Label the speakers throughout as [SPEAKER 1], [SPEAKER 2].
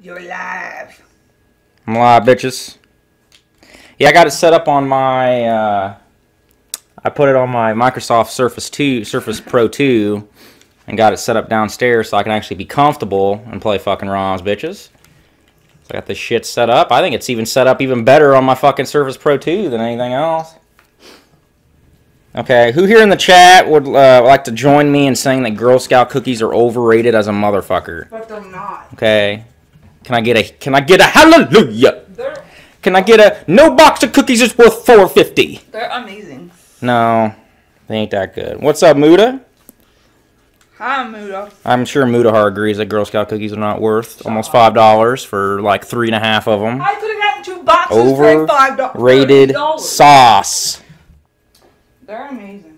[SPEAKER 1] You're live.
[SPEAKER 2] I'm live, bitches. Yeah, I got it set up on my, I put it on my Microsoft Surface Pro 2, and got it set up downstairs so I can actually be comfortable and play fucking ROMs, bitches. So I got this shit set up. I think it's even set up even better on my fucking Surface Pro 2 than anything else. Okay, who here in the chat would like to join me in saying that Girl Scout cookies are overrated as a motherfucker?
[SPEAKER 1] But they're not.
[SPEAKER 2] Okay. Can I get a hallelujah? Can I get a no box of cookies is worth $4.50?
[SPEAKER 1] They're amazing.
[SPEAKER 2] No, they ain't that good. What's up, Muda?
[SPEAKER 1] Hi, Muda.
[SPEAKER 2] I'm sure Mudahar agrees that Girl Scout cookies are not worth almost $5 for like 3.5 of them.
[SPEAKER 1] I could have gotten 2 boxes for $5.
[SPEAKER 2] Overrated sauce.
[SPEAKER 1] They're amazing.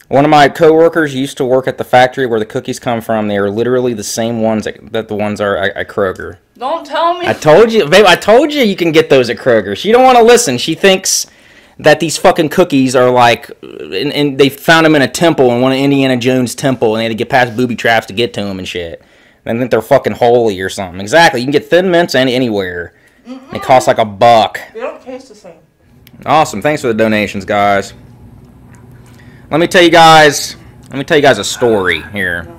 [SPEAKER 2] One of my coworkers used to work at the factory where the cookies come from. They are literally the same ones that the ones are at Kroger.
[SPEAKER 1] Don't tell me.
[SPEAKER 2] I told you, babe. I told you can get those at Kroger. She don't want to listen. She thinks that these fucking cookies are like, and they found them in a temple, in one of Indiana Jones' temple, and they had to get past booby traps to get to them and shit. And think they're fucking holy or something. Exactly. You can get Thin Mints anywhere. They cost like $1.
[SPEAKER 1] They don't taste the same.
[SPEAKER 2] Awesome. Thanks for the donations, guys. Let me tell you guys a story here.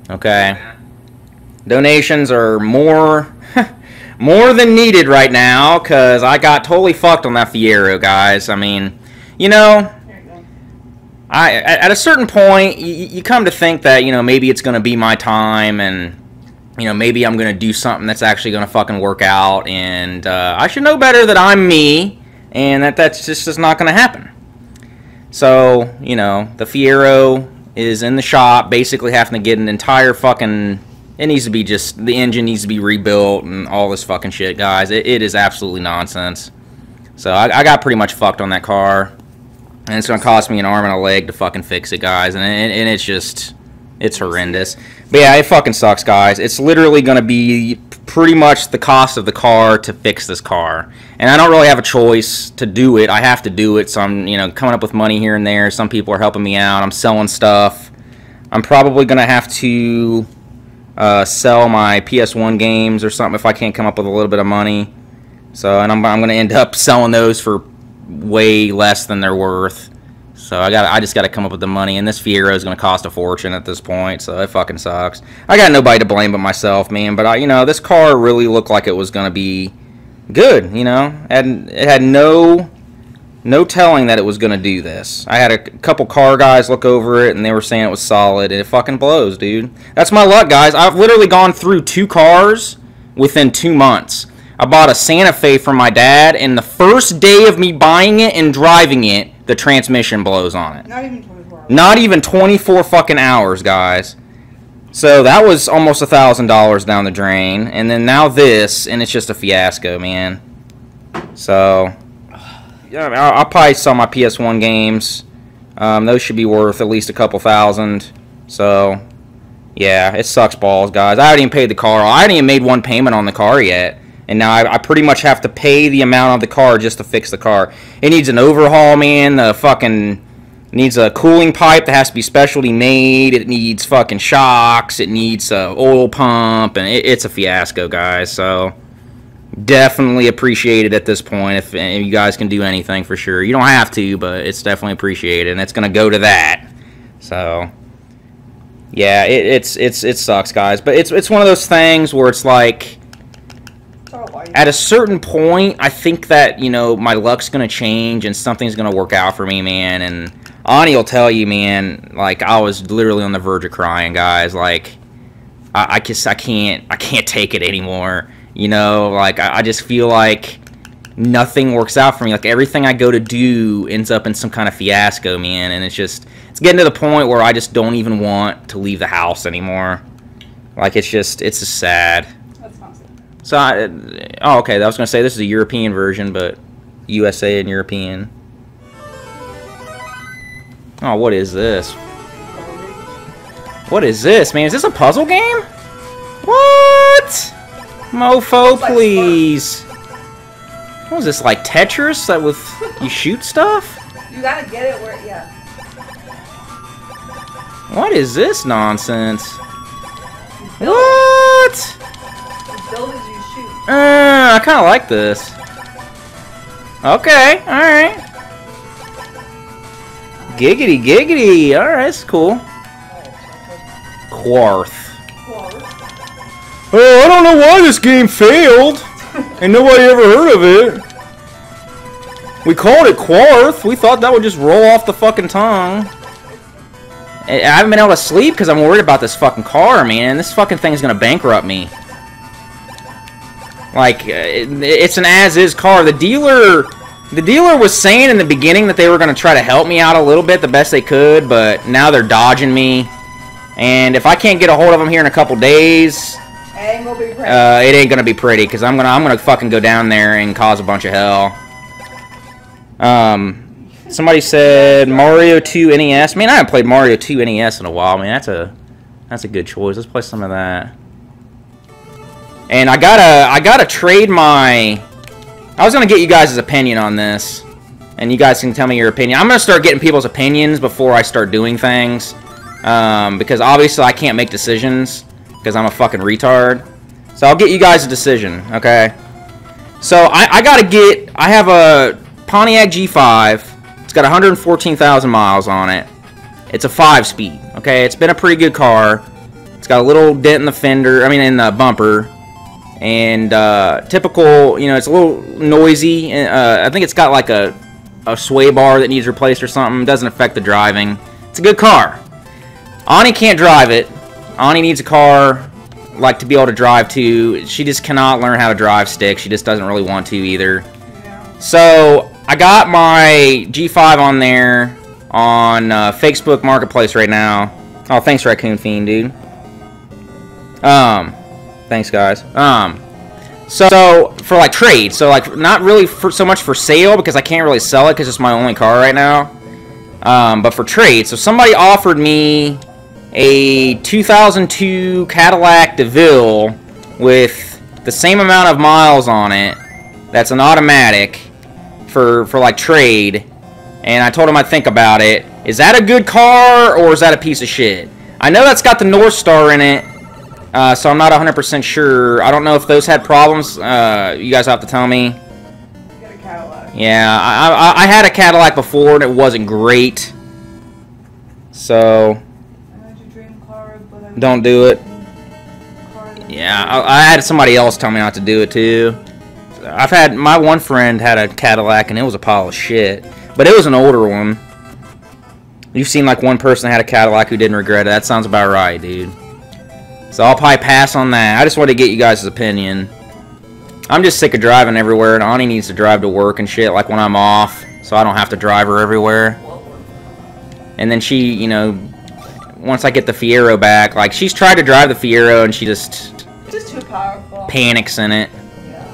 [SPEAKER 2] Okay. Donations are more than needed right now, because I got totally fucked on that Fiero, guys. I mean, you know, at a certain point, you come to think that, you know, maybe it's going to be my time, and, you know, maybe I'm going to do something that's actually going to fucking work out, and I should know better that I'm me, and that's just not going to happen. So, you know, the Fiero is in the shop, basically having to get an entire fucking... It needs to be just... The engine needs to be rebuilt and all this fucking shit, guys. It is absolutely nonsense. So, I got pretty much fucked on that car. And it's going to cost me an arm and a leg to fucking fix it, guys. And it's just... It's horrendous. But yeah, it fucking sucks, guys. It's literally going to be pretty much the cost of the car to fix this car. And I don't really have a choice to do it. I have to do it. So I'm, you know, coming up with money here and there. Some people are helping me out. I'm selling stuff. I'm probably going to have to sell my PS1 games or something if I can't come up with a little bit of money. So, and I'm going to end up selling those for way less than they're worth. So I just got to come up with the money, and this Fiero is going to cost a fortune at this point, so it fucking sucks. I got nobody to blame but myself, man, but you know, this car really looked like it was going to be good, you know? It had no telling that it was going to do this. I had a couple car guys look over it, and they were saying it was solid, and it fucking blows, dude. That's my luck, guys. I've literally gone through 2 cars within 2 months. I bought a Santa Fe from my dad, and the first day of me buying it and driving it, the transmission blows on it.
[SPEAKER 1] Not even 24 hours.
[SPEAKER 2] Not even 24 fucking hours, guys. So that was almost $1,000 down the drain. And then now this, and it's just a fiasco, man. So, yeah, I'll probably sell my PS1 games. Those should be worth at least a couple thousand. So, yeah, it sucks balls, guys. I haven't even paid the car. I haven't even made one payment on the car yet. And now I pretty much have to pay the amount of the car just to fix the car. It needs an overhaul, man. The fucking needs a cooling pipe that has to be specialty made. It needs fucking shocks. It needs a oil pump, and it's a fiasco, guys. So definitely appreciate it at this point. If you guys can do anything, for sure. You don't have to, but it's definitely appreciated, and it's gonna go to that. So yeah, it sucks, guys. But it's one of those things where it's like, at a certain point, I think that, you know, my luck's going to change and something's going to work out for me, man. And Ani will tell you, man, like, I was literally on the verge of crying, guys. Like, I can't take it anymore. You know, like, I just feel like nothing works out for me. Like, everything I go to do ends up in some kind of fiasco, man. And it's getting to the point where I just don't even want to leave the house anymore. Like, it's just sad. So, oh, okay, I was going to say this is a European version, but USA and European. Oh, what is this? What is this, man? Is this a puzzle game? What? Mofo, please. What was this, like Tetris? That with you shoot stuff?
[SPEAKER 1] You gotta get it where, yeah.
[SPEAKER 2] What is this nonsense? What? I kind of like this. Okay, alright. Giggity, giggity. Alright, that's cool. Quarth. Oh, I don't know why this game failed. Ain't nobody ever heard of it. We called it Quarth. We thought that would just roll off the fucking tongue. I haven't been able to sleep because I'm worried about this fucking car, man. This fucking thing's gonna bankrupt me. Like, it's an as-is car. The dealer was saying in the beginning that they were gonna try to help me out a little bit, the best they could, but now they're dodging me. And if I can't get a hold of them here in a couple days,
[SPEAKER 1] it ain't gonna be pretty.
[SPEAKER 2] It ain't gonna be pretty, because I'm gonna fucking go down there and cause a bunch of hell. Somebody said Mario 2 NES. Man, I haven't played Mario 2 NES in a while. Man, that's a good choice. Let's play some of that. And I gotta trade my. I was gonna get you guys' opinion on this, and you guys can tell me your opinion. I'm gonna start getting people's opinions before I start doing things, because obviously I can't make decisions because I'm a fucking retard. So I'll get you guys a decision, okay? So I have a Pontiac G5. It's got 114,000 miles on it. It's a 5-speed, okay? It's been a pretty good car. It's got a little dent in the fender, in the bumper. And typical, it's a little noisy. I think it's got like a sway bar that needs replaced or something. It doesn't affect the driving. It's a good car. Ani can't drive it. Ani needs a car like to be able to drive to. She just cannot learn how to drive stick. She just doesn't really want to either. Yeah. So I got my G5 on there on Facebook Marketplace right now. Oh, thanks, Raccoon Fiend, dude. Thanks, guys. So for like trade, so like not really so much for sale because I can't really sell it because it's my only car right now. But for trade, so somebody offered me a 2002 Cadillac DeVille with the same amount of miles on it. That's an automatic for like trade, and I told him I'd think about it. Is that a good car or is that a piece of shit? I know that's got the North Star in it. So I'm not 100% sure. I don't know if those had problems. You guys have to tell me.
[SPEAKER 1] You got a Cadillac.
[SPEAKER 2] Yeah, I had a Cadillac before and it wasn't great. So don't do it. Yeah, I had somebody else tell me not to do it too. I've had my one friend had a Cadillac and it was a pile of shit, but it was an older one. You've seen like one person that had a Cadillac who didn't regret it. That sounds about right, dude. So I'll probably pass on that. I just wanted to get you guys' opinion. I'm just sick of driving everywhere, and Ani needs to drive to work and shit, like when I'm off, so I don't have to drive her everywhere. And then she, once I get the Fiero back, like she's tried to drive the Fiero, and she just
[SPEAKER 1] too powerful.
[SPEAKER 2] Panics in it.
[SPEAKER 1] Yeah,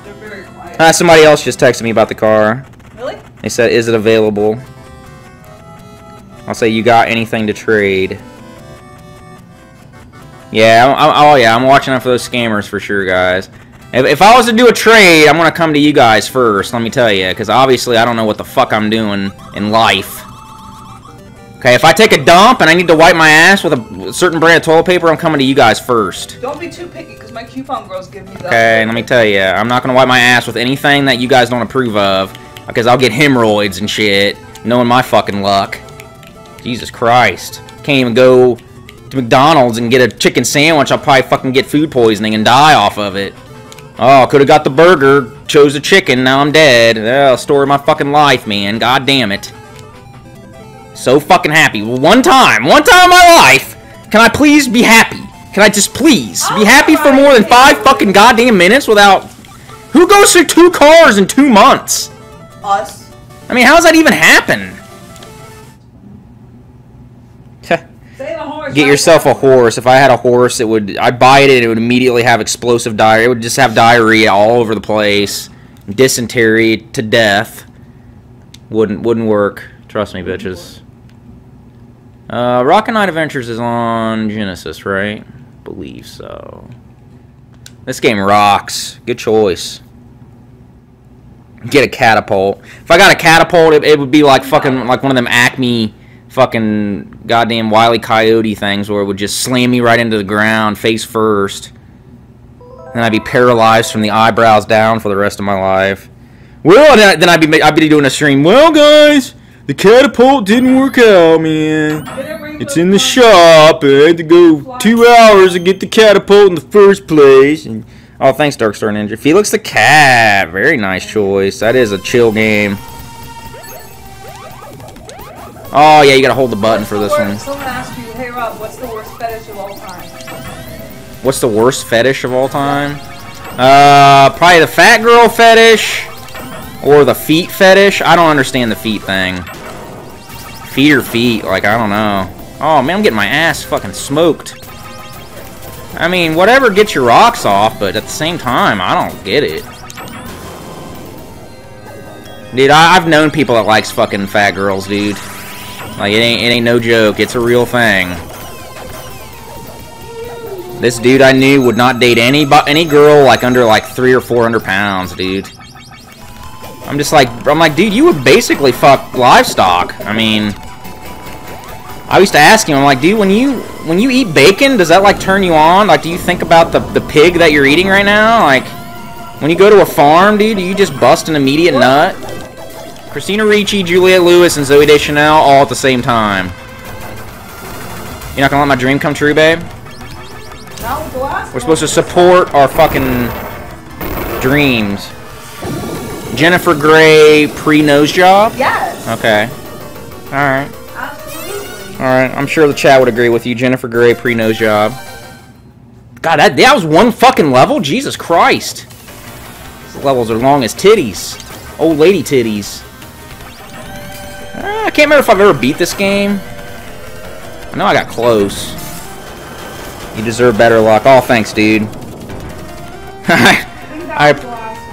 [SPEAKER 1] they're very quiet.
[SPEAKER 2] Somebody else just texted me about the car.
[SPEAKER 1] Really?
[SPEAKER 2] They said, "Is it available?" I'll say, "You got anything to trade?" Yeah, I'm watching out for those scammers for sure, guys. If I was to do a trade, I'm going to come to you guys first, let me tell you, because obviously I don't know what the fuck I'm doing in life. Okay, if I take a dump and I need to wipe my ass with a certain brand of toilet paper, I'm coming to you guys first.
[SPEAKER 1] Don't be too picky, because my coupon girls give me that.
[SPEAKER 2] Okay, let me tell you, I'm not going to wipe my ass with anything that you guys don't approve of, because I'll get hemorrhoids and shit, knowing my fucking luck. Jesus Christ. Can't even go to McDonald's and get a chicken sandwich. I'll probably fucking get food poisoning and die off of it. Oh, could have got the burger, chose the chicken, now I'm dead. Oh, story of my fucking life, man. God damn it. So fucking happy. One time in my life, can I please be happy? Can I just please be happy for more than 5 fucking goddamn minutes without... Who goes through 2 cars in 2 months?
[SPEAKER 1] Us.
[SPEAKER 2] I mean, how does that even happen? Get yourself a horse. If I had a horse, I'd buy it and it would immediately have explosive diarrhea. It would just have diarrhea all over the place. Dysentery to death. Wouldn't work. Trust me, bitches. Rocket Knight Adventures is on Genesis, right? Believe so. This game rocks. Good choice. Get a catapult. If I got a catapult, it would be like fucking like one of them Acme fucking goddamn Wile E. Coyote things where it would just slam me right into the ground face first. and I'd be paralyzed from the eyebrows down for the rest of my life. Well, then I'd be doing a stream. Well, guys, the catapult didn't work out, man. It's in the shop. I had to go 2 hours to get the catapult in the first place. And, oh, thanks, Dark Star Ninja. Felix the Cat. Very nice choice. That is a chill game. Oh, yeah, you gotta hold the button for this one.
[SPEAKER 1] Someone asked you, hey Rob, what's the worst fetish of all time?
[SPEAKER 2] What's the worst fetish of all time? Probably the fat girl fetish. Or the feet fetish. I don't understand the feet thing. Feet or feet, like, I don't know. Oh, man, I'm getting my ass fucking smoked. I mean, whatever gets your rocks off, but at the same time, I don't get it. Dude, I've known people that likes fucking fat girls, dude. Like, it ain't no joke. It's a real thing. This dude I knew would not date any girl, like, under, like, 300 or 400 pounds, dude. I'm like, dude, you would basically fuck livestock. I mean, I used to ask him, I'm like, dude, when you eat bacon, does that, like, turn you on? Like, do you think about the pig that you're eating right now? Like, when you go to a farm, dude, do you just bust an immediate nut? Christina Ricci, Juliette Lewis, and Zooey Deschanel all at the same time. You're not gonna let my dream come true, babe? We're supposed to support our fucking dreams. Jennifer Grey pre-nose job?
[SPEAKER 1] Yes.
[SPEAKER 2] Okay. Alright.
[SPEAKER 1] Absolutely.
[SPEAKER 2] Alright, I'm sure the chat would agree with you. Jennifer Grey pre-nose job. God, that was one fucking level? Jesus Christ. These levels are long as titties. Old lady titties. I can't remember if I've ever beat this game. I know I got close. You deserve better luck. Oh, thanks, dude.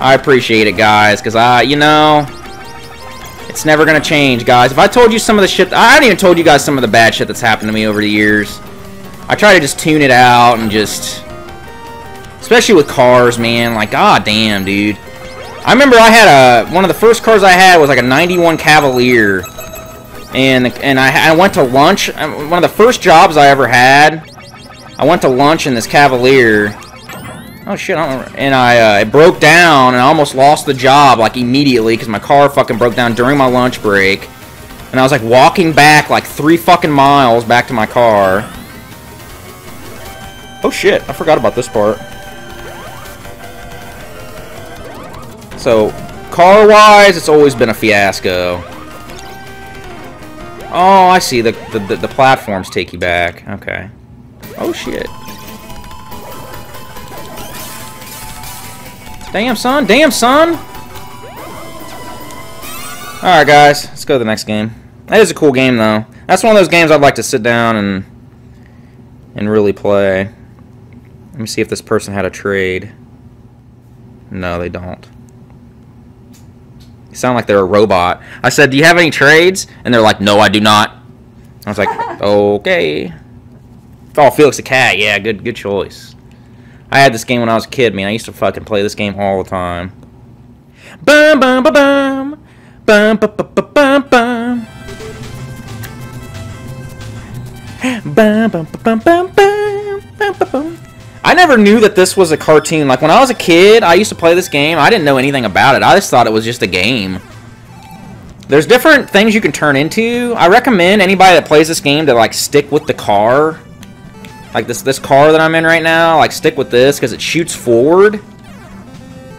[SPEAKER 2] I appreciate it, guys, because you know, it's never gonna change, guys. If I told you some of the shit, I haven't even told you guys some of the bad shit that's happened to me over the years. I try to just tune it out and just, especially with cars, man. Like, god damn, dude. I remember I had one of the first cars I had was like a '91 Cavalier, and I went to lunch. One of the first jobs I ever had, I went to lunch in this Cavalier. Oh shit, and it broke down, and I almost lost the job, like, immediately, because my car fucking broke down during my lunch break. And I was, like, walking back, like, 3 fucking miles back to my car. Oh shit, I forgot about this part. So, car-wise, it's always been a fiasco. Oh, I see, the platforms take you back. Okay. Oh shit. Damn, son. Damn, son. Alright, guys. Let's go to the next game. That is a cool game, though. That's one of those games I'd like to sit down and really play. Let me see if this person had a trade. No, they don't. They sound like they're a robot. I said, do you have any trades? And they're like, no, I do not. I was like, okay. Oh, Felix the Cat. Yeah, good choice. I had this game when I was a kid, man. I used to fucking play this game all the time. Bum bum ba bum. Bum ba ba ba bum bum. Bum bum ba bum bum bum bum. I never knew that this was a cartoon. Like, when I was a kid, I used to play this game. I didn't know anything about it. I just thought it was just a game. There's different things you can turn into. I recommend anybody that plays this game to, like, stick with the car. Like, this car that I'm in right now, like, stick with this, because it shoots forward.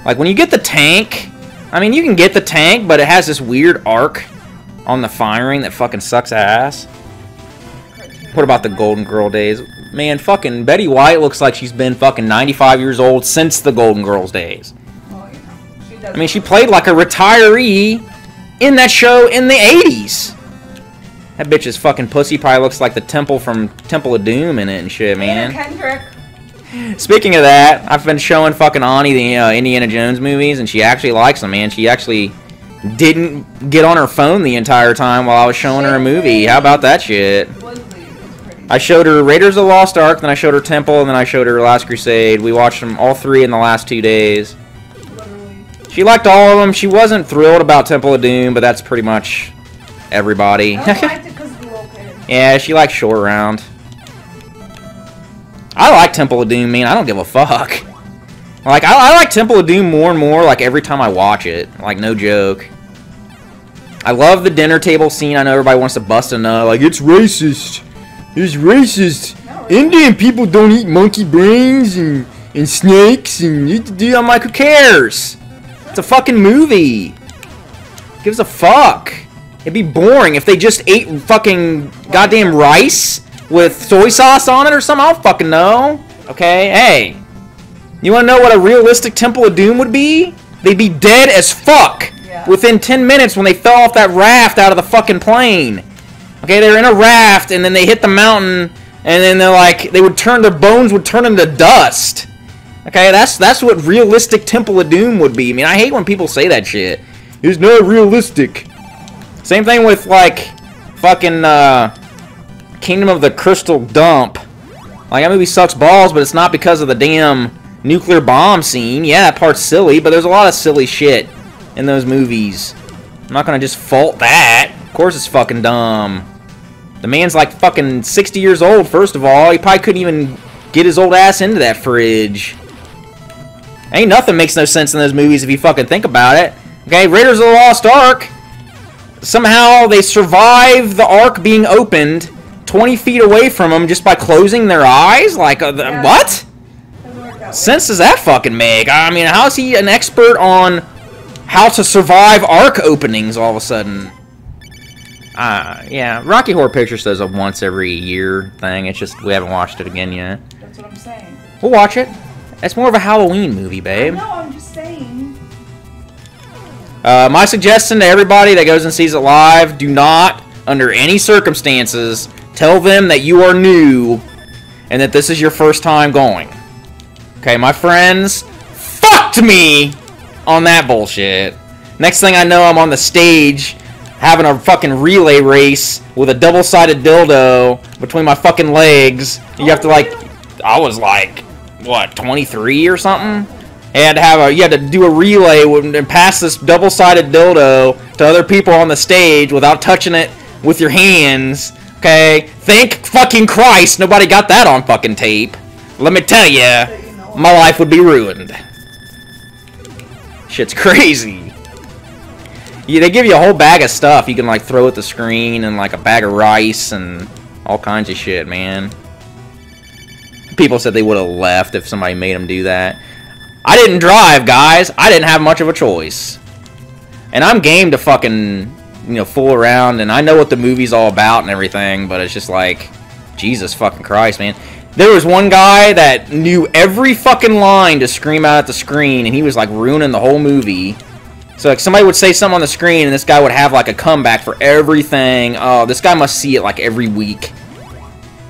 [SPEAKER 2] Like, when you get the tank, I mean, you can get the tank, but it has this weird arc on the firing that fucking sucks ass. What about the Golden Girl days? Man, fucking Betty White looks like she's been fucking 95 years old since the Golden Girls days.
[SPEAKER 1] Oh, yeah.
[SPEAKER 2] I mean, she played like a retiree in that show in the 80s. That bitch's fucking pussy probably looks like the temple from Temple of Doom in it and shit, man.
[SPEAKER 1] Kendrick.
[SPEAKER 2] Speaking of that, I've been showing fucking Ani the Indiana Jones movies, and she actually likes them, man. She actually didn't get on her phone the entire time while I was showing her a movie. How about that shit? I showed her Raiders of the Lost Ark, then I showed her Temple, and then I showed her Last Crusade. We watched them all 3 in the last 2 days. She liked all of them. She wasn't thrilled about Temple of Doom, but that's pretty much everybody.
[SPEAKER 1] I liked it because of the little kid.
[SPEAKER 2] Yeah, she likes Short Round. I like Temple of Doom, man. I don't give a fuck. Like, I like Temple of Doom more and more, like, every time I watch it. Like, no joke. I love the dinner table scene. I know everybody wants to bust a nut. Like, it's racist. It's racist. Indian people don't eat monkey brains and snakes and... I'm like, who cares? It's a fucking movie. Gives a fuck. It'd be boring if they just ate fucking goddamn rice with soy sauce on it or something. I don't fucking know. Okay, hey. You wanna know what a realistic Temple of Doom would be? They'd be dead as fuck within 10 minutes when they fell off that raft out of the fucking plane. Okay, they're in a raft and then they hit the mountain and then they're like, their bones would turn into dust. Okay, that's what realistic Temple of Doom would be. I mean, I hate when people say that shit. It's not realistic. Same thing with, like, fucking, Kingdom of the Crystal Dump. Like, that movie sucks balls, but it's not because of the damn nuclear bomb scene. Yeah, that part's silly, but there's a lot of silly shit in those movies. I'm not gonna just fault that. Of course it's fucking dumb. The man's like fucking 60 years old, first of all. He probably couldn't even get his old ass into that fridge. Ain't nothing makes no sense in those movies if you fucking think about it. Okay, Raiders of the Lost Ark. Somehow they survive the Ark being opened 20 feet away from them just by closing their eyes? Like, what? Sense does that fucking make? I mean, how is he an expert on how to survive Ark openings all of a sudden? Yeah, Rocky Horror Picture says a once every year thing. It's just we haven't watched it again yet.
[SPEAKER 1] That's what I'm saying.
[SPEAKER 2] We'll watch it. It's more of a Halloween movie, babe.
[SPEAKER 1] No, I'm just saying.
[SPEAKER 2] My suggestion to everybody that goes and sees it live, do not, under any circumstances, tell them that you are new and that this is your first time going. Okay, my friends fucked me on that bullshit. Next thing I know, I'm on the stage having a fucking relay race with a double-sided dildo between my fucking legs. You have to, like, I was like, what, 23 or something? You had to do a relay and pass this double-sided dildo to other people on the stage without touching it with your hands. Okay? Thank fucking Christ nobody got that on fucking tape. Let me tell ya, my life would be ruined. Shit's crazy. Yeah, they give you a whole bag of stuff you can, like, throw at the screen, and, like, a bag of rice and all kinds of shit, man. People said they would have left if somebody made them do that. I didn't drive, guys. I didn't have much of a choice. And I'm game to fucking, you know, fool around, and I know what the movie's all about and everything, but it's just like, Jesus fucking Christ, man. There was one guy that knew every fucking line to scream out at the screen, and he was, like, ruining the whole movie. So, like, somebody would say something on the screen, and this guy would have, like, a comeback for everything. Oh, this guy must see it, like, every week.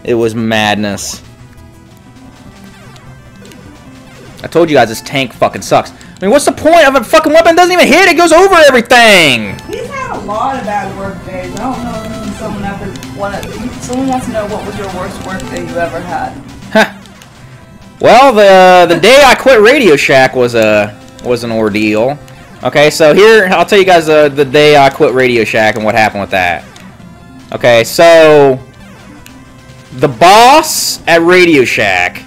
[SPEAKER 2] It was madness. I told you guys this tank fucking sucks. I mean, what's the point of a fucking weapon? It doesn't even hit. It goes over everything.
[SPEAKER 1] He's had a lot of bad work days. I don't know if someone wants to know what was your worst work day you ever had.
[SPEAKER 2] Huh. Well, the day I quit Radio Shack was an ordeal. Okay, so here I'll tell you guys the day I quit Radio Shack and what happened with that. Okay, so the boss at Radio Shack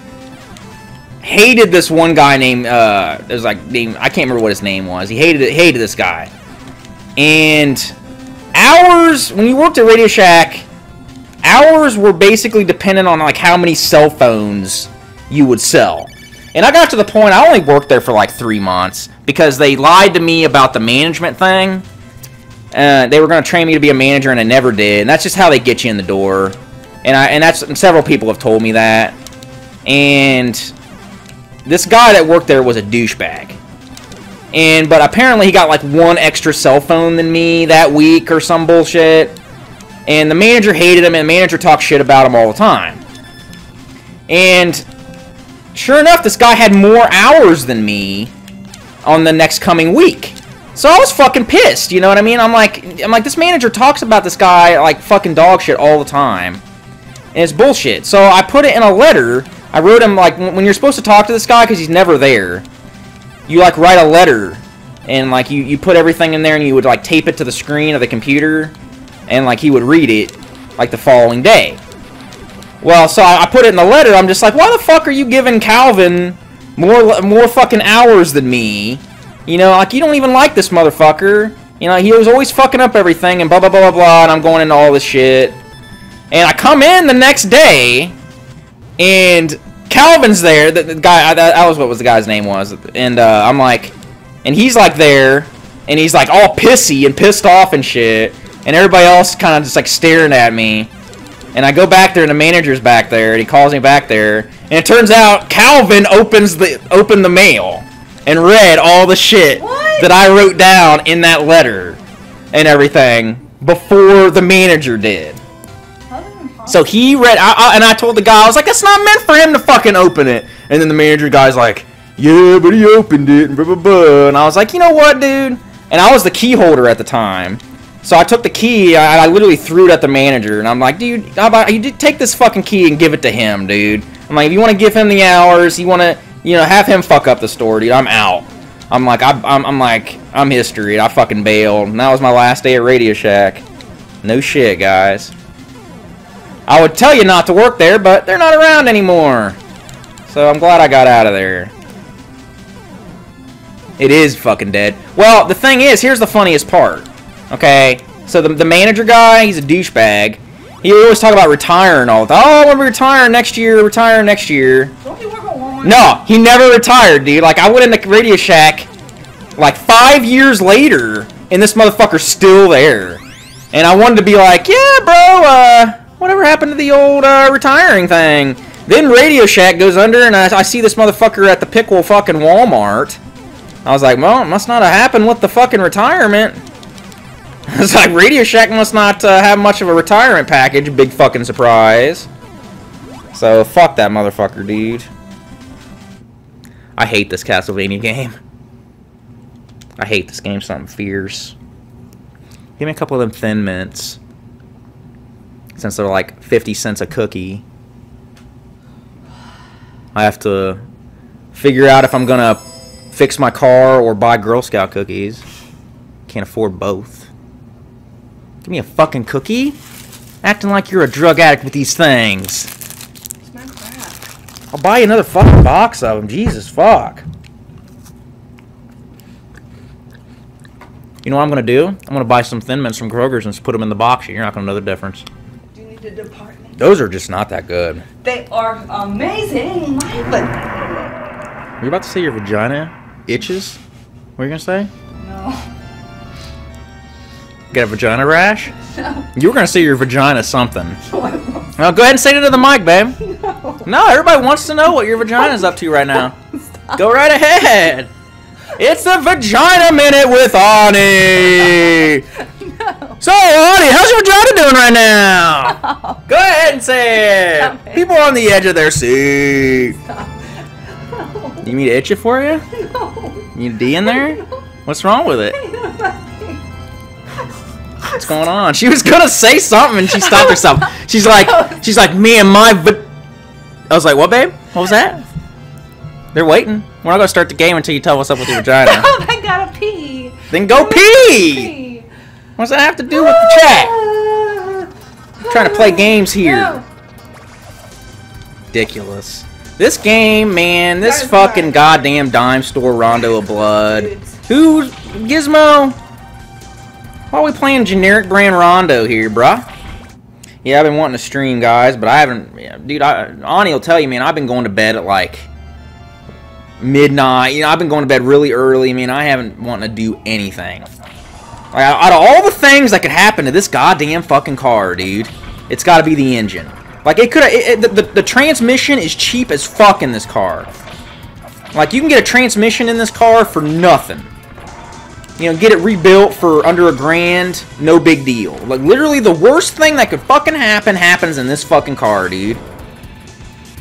[SPEAKER 2] hated this one guy named I can't remember what his name was. He hated this guy. And hours when you worked at Radio Shack, hours were basically dependent on, like, how many cell phones you would sell. And I got to the point I only worked there for like 3 months because they lied to me about the management thing. They were going to train me to be a manager and I never did. And that's just how they get you in the door. And several people have told me that. And this guy that worked there was a douchebag. But apparently he got like one extra cell phone than me that week or some bullshit. And the manager hated him, and the manager talked shit about him all the time. And sure enough, this guy had more hours than me on the next coming week. So I was fucking pissed, you know what I mean? I'm like, this manager talks about this guy like fucking dog shit all the time. And it's bullshit. So I put it in a letter. I wrote him, like, when you're supposed to talk to this guy, because he's never there, you, like, write a letter. And, like, you put everything in there, and you would, like, tape it to the screen of the computer. And, like, he would read it, like, the following day. Well, so I put it in the letter. I'm just like, why the fuck are you giving Calvin more fucking hours than me. You know, like, you don't even like this motherfucker. You know, he was always fucking up everything and blah, blah, blah, blah, blah, and I'm going into all this shit. And I come in the next day, and Calvin's there, the guy, that was what the guy's name was, and I'm like, and he's like there, and he's like all pissy and pissed off and shit, and everybody else kind of just like staring at me. And I go back there, and the manager's back there, and he calls me back there, and it turns out Calvin opened the mail and read all the shit that I wrote down in that letter and everything before the manager did. So he read, and I told the guy, I was like, that's not meant for him to fucking open it. And then the manager guy's like, yeah, but he opened it, and blah, blah, blah. And I was like, you know what, dude? And I was the key holder at the time. So I took the key, I literally threw it at the manager, and I'm like, dude, how about you take this fucking key and give it to him, dude? I'm like, if you want to give him the hours, you want to, you know, have him fuck up the store, dude, I'm out. I'm like, I'm history. I fucking bailed. And that was my last day at Radio Shack. No shit, guys. I would tell you not to work there, but they're not around anymore. So I'm glad I got out of there. It is fucking dead. Well, the thing is, here's the funniest part. Okay, so the manager guy, he's a douchebag. He always talk about retiring all the time. Oh, when we retire next year, retire next year.
[SPEAKER 1] Don't you work at Walmart?
[SPEAKER 2] No, he never retired, dude. Like, I went in the Radio Shack like 5 years later, and this motherfucker's still there. And I wanted to be like, yeah, bro, whatever happened to the old retiring thing? Then Radio Shack goes under, and I see this motherfucker at the pickle fucking Walmart. I was like, well, it must not have happened with the fucking retirement. It's like, Radio Shack must not have much of a retirement package. Big fucking surprise. So, fuck that motherfucker, dude. I hate this Castlevania game. I hate this game something fierce. Give me a couple of them Thin Mints. Since they're like 50 cents a cookie. I have to figure out if I'm gonna fix my car or buy Girl Scout cookies. Can't afford both. Give me a fucking cookie? Acting like you're a drug addict with these things.
[SPEAKER 1] It's my crap.
[SPEAKER 2] I'll buy you another fucking box of them. Jesus, fuck. You know what I'm going to do? I'm going to buy some Thin Mints from Kroger's and just put them in the box. You're not going to know the difference.
[SPEAKER 1] Do you need the department?
[SPEAKER 2] Those are just not that good.
[SPEAKER 1] They are amazing, but...
[SPEAKER 2] Are you about to say your vagina itches? What are you going to say?
[SPEAKER 1] No.
[SPEAKER 2] Get a vagina rash?
[SPEAKER 1] No.
[SPEAKER 2] You were going to say your vagina something.
[SPEAKER 1] No, I won't.
[SPEAKER 2] Well, go ahead and say it into the mic, babe.
[SPEAKER 1] No.
[SPEAKER 2] No, everybody wants to know what your vagina's up to right now.
[SPEAKER 1] Stop.
[SPEAKER 2] Go right ahead. It's the Vagina Minute with Ani.
[SPEAKER 1] No.
[SPEAKER 2] So, Ani, how's your vagina doing right now?
[SPEAKER 1] No.
[SPEAKER 2] Go ahead and say it.
[SPEAKER 1] Stop it.
[SPEAKER 2] People on the edge of their seat.
[SPEAKER 1] Stop. No.
[SPEAKER 2] You need me to itch it for you?
[SPEAKER 1] No.
[SPEAKER 2] You need a D in there?
[SPEAKER 1] No.
[SPEAKER 2] What's wrong with it?
[SPEAKER 1] No.
[SPEAKER 2] What's going on? She was gonna say something and she stopped herself. She's like, me and my I was like, what, babe? What was that? They're waiting. We're not gonna start the game until you tell what's up with your vagina.
[SPEAKER 1] No, I gotta pee.
[SPEAKER 2] Then go pee! What's that have to do with the chat? I'm trying to play games here.
[SPEAKER 1] No.
[SPEAKER 2] Ridiculous. This game, man, this fucking goddamn dime store Rondo of Blood. Who, Gizmo? Why are we playing generic brand Rondo here, bruh? Yeah, I've been wanting to stream, guys, but I haven't... Yeah, dude, Ani will tell you, man, I've been going to bed at, like, midnight. You know, I've been going to bed really early. I mean, I haven't wanted to do anything. Like, out of all the things that could happen to this goddamn fucking car, dude, it's got to be the engine. Like, it could... The transmission is cheap as fuck in this car. Like, you can get a transmission in this car for nothing. You know, get it rebuilt for under $1,000, no big deal. Like, literally the worst thing that could fucking happen happens in this fucking car, dude.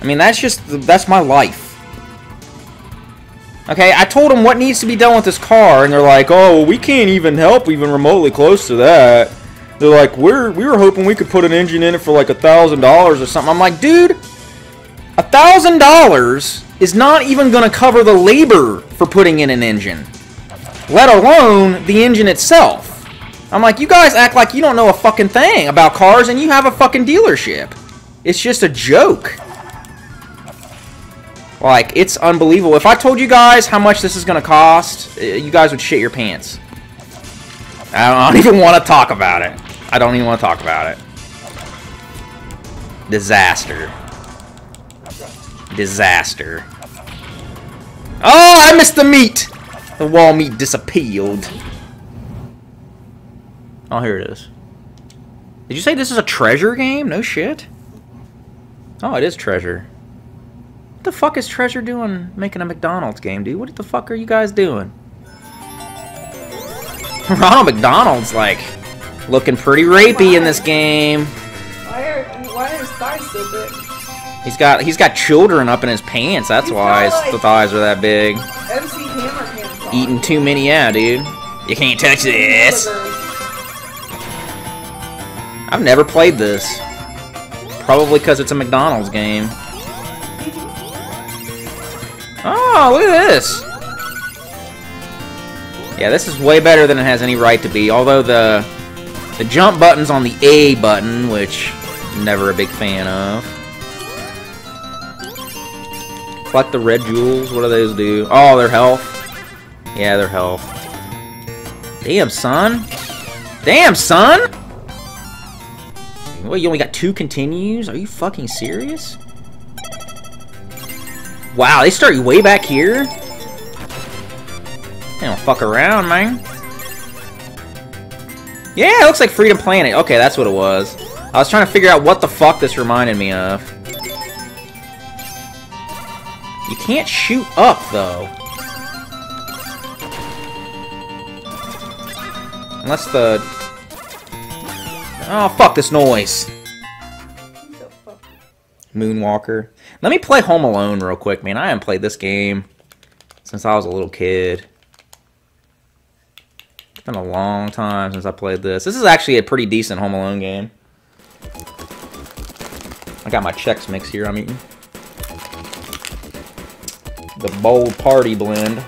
[SPEAKER 2] I mean, that's my life. Okay, I told them what needs to be done with this car, and they're like, oh, we can't even help even remotely close to that. They're like, we were hoping we could put an engine in it for like $1,000 or something. I'm like, dude, $1,000 is not even going to cover the labor for putting in an engine. Let alone the engine itself. I'm like, you guys act like you don't know a fucking thing about cars and you have a fucking dealership. It's just a joke. Like, it's unbelievable. If I told you guys how much this is gonna cost, you guys would shit your pants. I don't even want to talk about it. I don't even want to talk about it. Disaster. Disaster. Oh, I missed the meat! The wall meat disappeared. Oh, here it is. Did you say this is a treasure game? No shit. Oh, it is treasure. What the fuck is Treasure doing making a McDonald's game, dude? What the fuck are you guys doing? Ronald McDonald's, like, looking pretty rapey in this game.
[SPEAKER 1] Why are his thighs so big?
[SPEAKER 2] He's got children up in his pants, that's why the thighs are that big.
[SPEAKER 1] MC Hammer pants on.
[SPEAKER 2] Eating too many, yeah, dude. You can't touch this. I've never played this. Probably because it's a McDonald's game. Oh, look at this. Yeah, this is way better than it has any right to be. Although the jump button's on the A button, which I'm never a big fan of. Collect the red jewels. What do those do? Oh, their health. Yeah, their health. Damn, son. Damn, son. What, you only got 2 continues? Are you fucking serious? Wow, they start you way back here? They don't fuck around, man. Yeah, it looks like Freedom Planet. Okay, that's what it was. I was trying to figure out what the fuck this reminded me of. You can't shoot up, though. Unless the... Oh, fuck this noise. Moonwalker. Let me play Home Alone real quick, man. I haven't played this game since I was a little kid. It's been a long time since I played this. This is actually a pretty decent Home Alone game. I got my Chex Mix here I'm eating. The Bold Party Blend.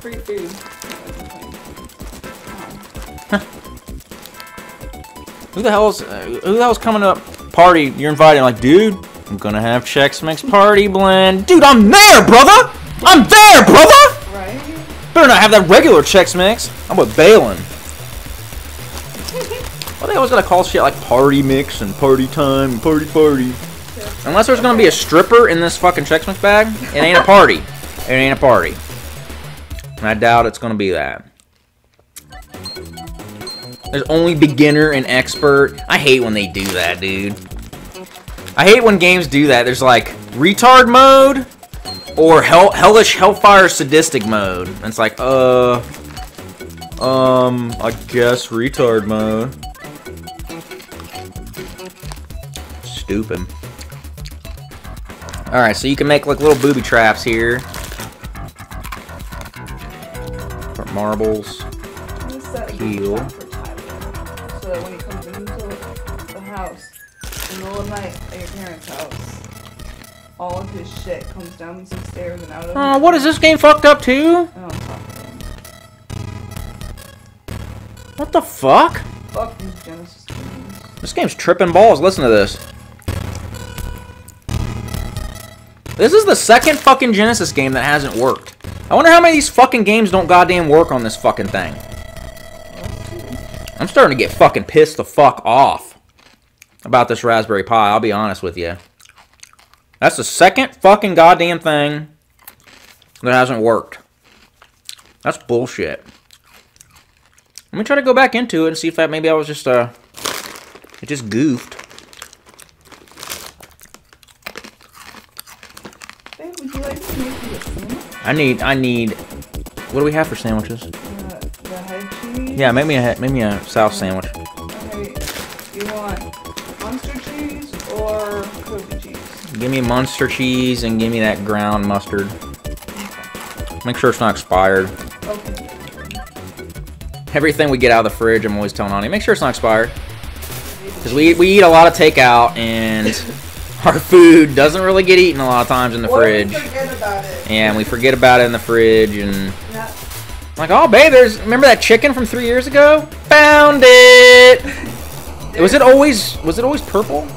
[SPEAKER 1] Free food.
[SPEAKER 2] Who the hell's coming up? Party, you're invited. Like, dude, I'm gonna have Chex Mix Party Blend. Dude, I'm there, brother! I'm there, brother!
[SPEAKER 1] Right?
[SPEAKER 2] Better not have that regular Chex Mix. I'm with Balin. Why they always gotta call shit like Party Mix and Party Time and Party Party? Unless there's gonna be a stripper in this fucking Chex Mix bag, it ain't a party. It ain't a party. And I doubt it's gonna be that. There's only beginner and expert. I hate when they do that, dude. I hate when games do that. There's like retard mode or hellish hellfire sadistic mode. And it's like, I guess retard mode. Stupid. Alright, so you can make like little booby traps here. For marbles. Heal.
[SPEAKER 1] So that when he comes into the house in the middle of the night at your parents' house, all of his shit comes down these stairs and out of
[SPEAKER 2] Oh, what is this game fucked up too?
[SPEAKER 1] Oh, fuck.
[SPEAKER 2] What the fuck?
[SPEAKER 1] Fuck these Genesis games.
[SPEAKER 2] This game's tripping balls. Listen to this. This is the second fucking Genesis game that hasn't worked. I wonder how many of these fucking games don't goddamn work on this fucking thing. I'm starting to get fucking pissed the fuck off about this Raspberry Pi, I'll be honest with you. That's the second fucking goddamn thing that hasn't worked. That's bullshit. Let me try to go back into it and see if that maybe I was just, it just goofed.
[SPEAKER 1] Babe, would you like to make me a sandwich?
[SPEAKER 2] I need, what do we have for sandwiches?
[SPEAKER 1] The head cheese?
[SPEAKER 2] Yeah, make me a South sandwich.
[SPEAKER 1] Okay, you want Munster cheese or Kobe cheese?
[SPEAKER 2] Give me Munster cheese and give me that ground mustard. Make sure it's not expired.
[SPEAKER 1] Okay.
[SPEAKER 2] Everything we get out of the fridge, I'm always telling Ani, make sure it's not expired. Because we eat a lot of takeout, and our food doesn't really get eaten a lot of times in the fridge.
[SPEAKER 1] We forget about it.
[SPEAKER 2] Yeah, and we forget about it in the fridge, and...
[SPEAKER 1] Yeah.
[SPEAKER 2] Like, oh, babe, remember that chicken from 3 years ago? Found it! Was it always purple?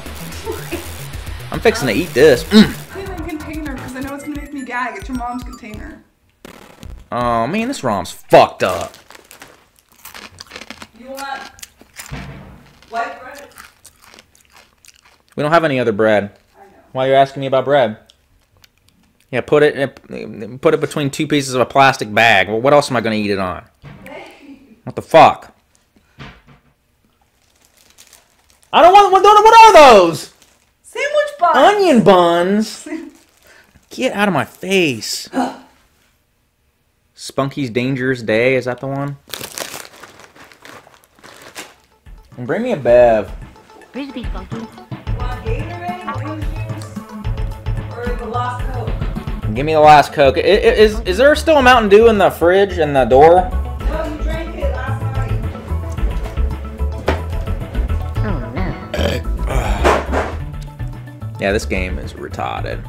[SPEAKER 2] I'm fixing to eat this.
[SPEAKER 1] Clean the container, because I know it's gonna make me gag. It's your mom's container.
[SPEAKER 2] Oh man, this ROM's fucked up.
[SPEAKER 1] You want white bread?
[SPEAKER 2] We don't have any other bread.
[SPEAKER 1] I know.
[SPEAKER 2] Why are you asking me about bread? Yeah, put it between two pieces of a plastic bag. Well, what else am I gonna eat it on? What the fuck? I don't want. What are those?
[SPEAKER 1] Sandwich buns.
[SPEAKER 2] Onion buns. Get out of my face. Spunky's Dangerous Day. Is that the one? And bring me a bev.
[SPEAKER 3] Frisbee, Spunky.
[SPEAKER 1] Want Gatorade, orange juice, or the Lost Coke?
[SPEAKER 2] Give me the last Coke. Is there still a Mountain Dew in the fridge and the door?
[SPEAKER 1] No, you drank it last night.
[SPEAKER 3] Oh, no.
[SPEAKER 2] Yeah, this game is retarded.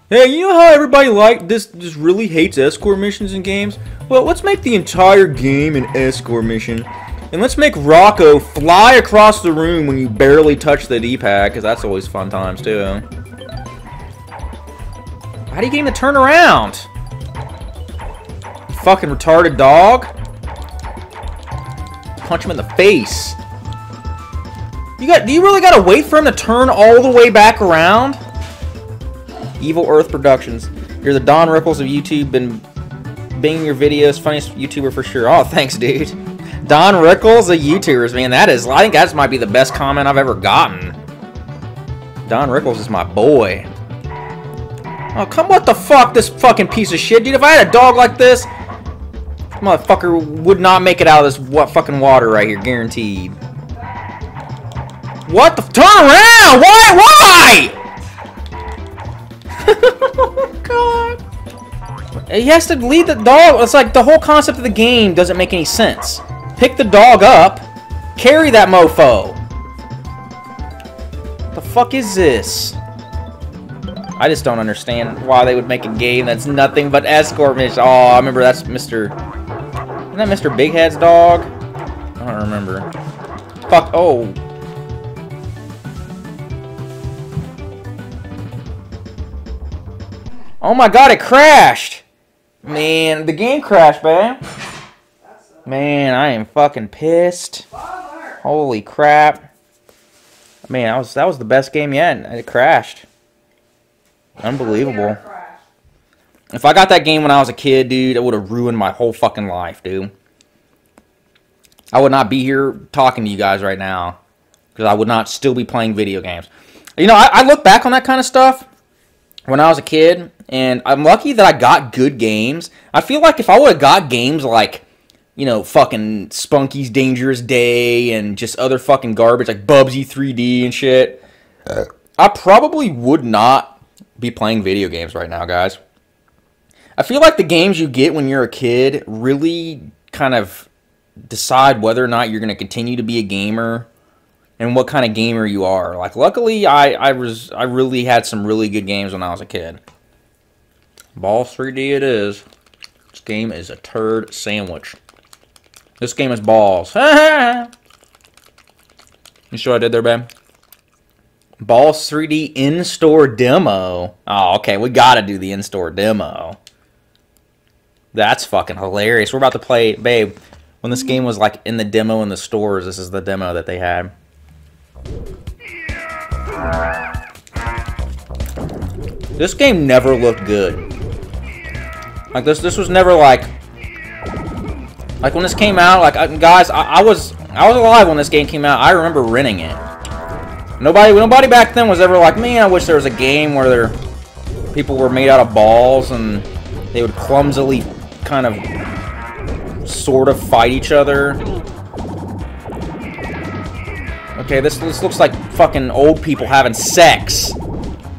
[SPEAKER 2] Hey, you know how everybody just really hates escort missions in games? Well, let's make the entire game an escort mission. And let's make Rocko fly across the room when you barely touch the D-pad, because that's always fun times, too. How do you get him to turn around? You fucking retarded dog. Punch him in the face. Do you really gotta wait for him to turn all the way back around? Evil Earth Productions. You're the Don Rickles of YouTube. Been binging your videos. Funniest YouTuber for sure. Oh, thanks, dude. Don Rickles of YouTubers, man. I think that might be the best comment I've ever gotten. Don Rickles is my boy. Oh, what the fuck, this fucking piece of shit, dude. If I had a dog like this, motherfucker would not make it out of this fucking water right here, guaranteed. What the? Turn around! Why? Oh, God. He has to lead the dog. It's like the whole concept of the game doesn't make any sense. Pick the dog up, carry that mofo. What the fuck is this? I just don't understand why they would make a game that's nothing but escort missions. Oh, I remember that's Mr. Isn't that Mr. Big Head's dog? I don't remember. Fuck. Oh. Oh my God! It crashed. Man, the game crashed, man. Man, I am fucking pissed. Holy crap. Man, that was the best game yet. It crashed. Unbelievable. If I got that game when I was a kid, dude, it would have ruined my whole fucking life, dude. I would not be here talking to you guys right now. Because I would not still be playing video games. You know, I look back on that kind of stuff when I was a kid, and I'm lucky that I got good games. I feel like if I would have got games like, you know, fucking Spunky's Dangerous Day and just other fucking garbage like Bubsy 3D and shit, I probably would not be playing video games right now, guys. I feel like the games you get when you're a kid really kind of decide whether or not you're going to continue to be a gamer and what kind of gamer you are. Like, luckily, I really had some really good games when I was a kid. Ballz 3D it is. This game is a turd sandwich. This game is balls. You see what I did there, babe? Ballz 3D in-store demo. Oh, okay. We gotta do the in-store demo. That's fucking hilarious. We're about to play, babe. When this game was like in the demo in the stores, this is the demo that they had. This game never looked good. Like this was never like when this came out. Like guys, I was alive when this game came out. I remember renting it. Nobody back then was ever like, man, I wish there was a game where people were made out of balls and they would clumsily kind of sort of fight each other. Okay, this looks like fucking old people having sex.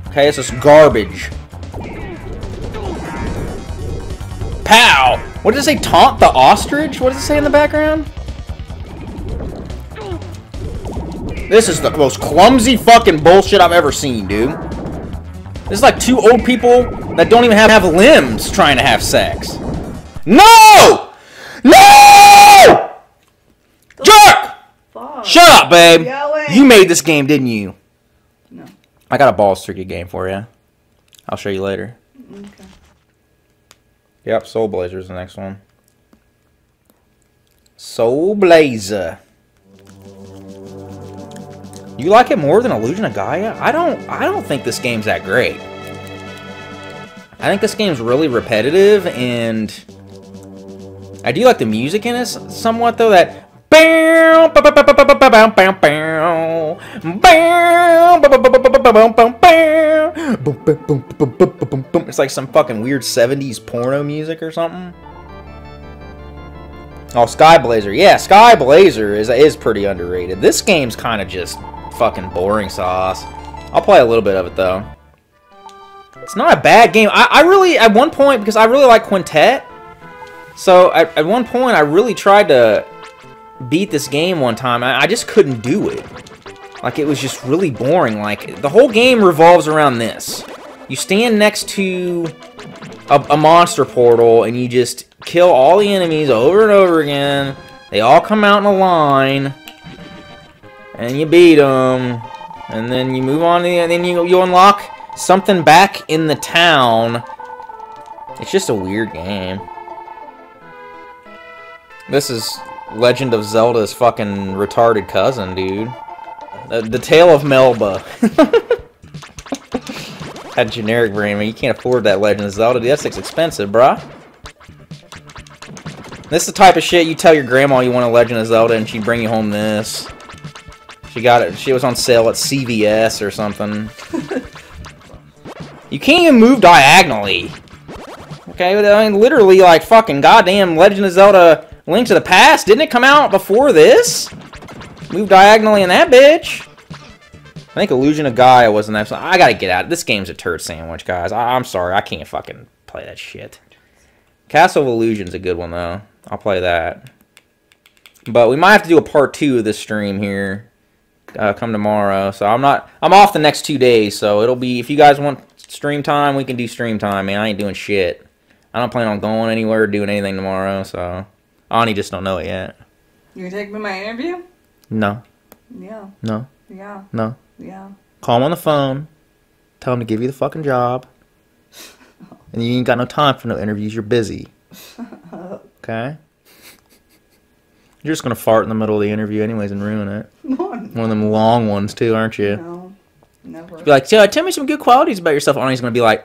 [SPEAKER 2] Okay, this is garbage. Pow! What does it say? Taunt the ostrich? What does it say in the background? This is the most clumsy fucking bullshit I've ever seen, dude. This is like two old people that don't even have limbs trying to have sex. No! No! Jerk!
[SPEAKER 1] Fuck.
[SPEAKER 2] Shut up, babe.
[SPEAKER 1] Yelling.
[SPEAKER 2] You made this game, didn't you?
[SPEAKER 1] No.
[SPEAKER 2] I got a Ballz 3D game for you. I'll show you later.
[SPEAKER 1] Okay.
[SPEAKER 2] Yep, SoulBlazer is the next one. SoulBlazer. You like it more than Illusion of Gaia? I don't think this game's that great. I think this game's really repetitive, and I do like the music in it somewhat, though. That it's like some fucking weird 70s porno music or something. Oh, SkyBlazer. Yeah, SkyBlazer is pretty underrated. This game's kind of just fucking boring sauce. I'll play a little bit of it, though. It's not a bad game. I really, at one point, because I really like Quintet, so at one point I really tried to beat this game one time. I just couldn't do it. Like, it was just really boring. Like, the whole game revolves around this. You stand next to a monster portal, and you just kill all the enemies over and over again. They all come out in a line, and you beat them, and then you move on to and then you unlock something back in the town. It's just a weird game. This is Legend of Zelda's fucking retarded cousin, dude. The Tale of Melba. That generic brand, man. You can't afford that Legend of Zelda, dude. That's expensive, bruh. This is the type of shit you tell your grandma you want a Legend of Zelda, and she'd bring you home this. She got it. She was on sale at CVS or something. You can't even move diagonally. Okay, I mean, literally, like, fucking goddamn Legend of Zelda Link to the Past. Didn't it come out before this? Move diagonally in that bitch. I think Illusion of Gaia was the next one. I gotta get out. This game's a turd sandwich, guys. I'm sorry. I can't fucking play that shit. Castle of Illusion's a good one, though. I'll play that. But we might have to do a part 2 of this stream here. Come tomorrow. So I'm off the next 2 days. So it'll be, if you guys want stream time, we can do stream time, man. I ain't doing shit. I don't plan on going anywhere or doing anything tomorrow. So Ani just don't know it yet.
[SPEAKER 1] You gonna take me to my interview?
[SPEAKER 2] No.
[SPEAKER 1] Yeah.
[SPEAKER 2] No.
[SPEAKER 1] Yeah.
[SPEAKER 2] No.
[SPEAKER 1] Yeah.
[SPEAKER 2] Call him on the phone. Tell him to give you the fucking job. And you ain't got no time for no interviews. You're busy. Okay? You're just gonna fart in the middle of the interview anyways and ruin it.
[SPEAKER 1] No, I'm not.
[SPEAKER 2] One of them long ones too, aren't you?
[SPEAKER 1] No. Never.
[SPEAKER 2] Be like, tell me some good qualities about yourself. Ani's gonna be like,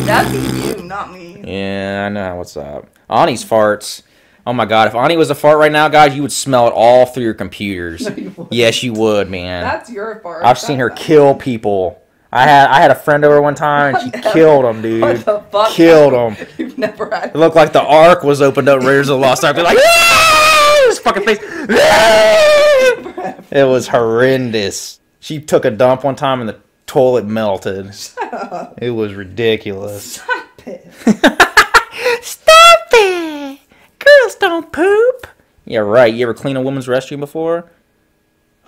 [SPEAKER 1] That'd be you, not me.
[SPEAKER 2] yeah, I know what's up. Ani's farts. Oh my god, if Ani was a fart right now, guys, you would smell it all through your computers.
[SPEAKER 1] No, you wouldn't.
[SPEAKER 2] Yes, you would, man.
[SPEAKER 1] That's your fart.
[SPEAKER 2] I've seen her kill people. I had a friend over one time, and she killed him, dude.
[SPEAKER 1] What the fuck?
[SPEAKER 2] Killed him.
[SPEAKER 1] You've never had.
[SPEAKER 2] It looked like the Ark was opened up, Raiders of the Lost Ark. Be like, his fucking face. It was horrendous. She took a dump one time, and the toilet melted.
[SPEAKER 1] Shut up.
[SPEAKER 2] It was ridiculous.
[SPEAKER 1] Stop it.
[SPEAKER 2] Stop it! Girls don't poop. Yeah, right. You ever clean a woman's restroom before?